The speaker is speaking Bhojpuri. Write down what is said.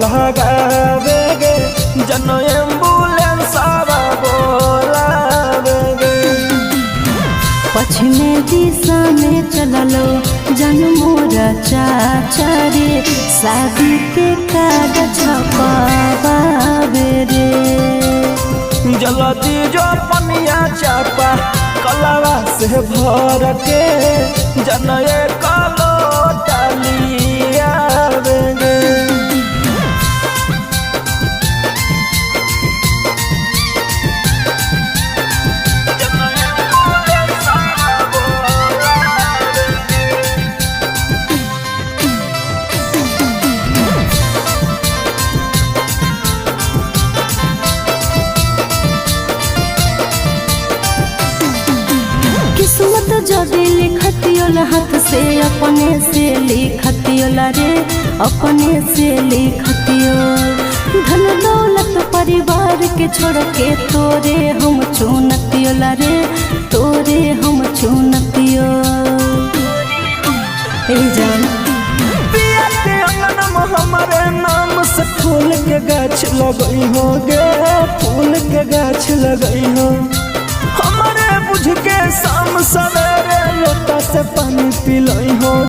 लगावे गे जन एम्बुलेंस बोलावे गे। पश्चिमे दिशा में चललो जन मोरा चाचा रे शादी के कार्ड छपावे रे। जल्दी जो पनिया चापा कलवा से भर के जन कलो डालिया गे। किस्मत जदि लिखतियोला हाथ से अपने से लिखतियोला रे अपने से लिखतियो। धन दौलत परिवार के छोड़ के तोरे हम चुनतियोला रे तोरे हम चुनतियो। जान पिया के अंगन में हमारे नाम से फूल के गाछ लगई हो गे फूल के गाछ लगई हो। हमारे बुझ के शाम सवेरे लोटा से पानी पिलई हो।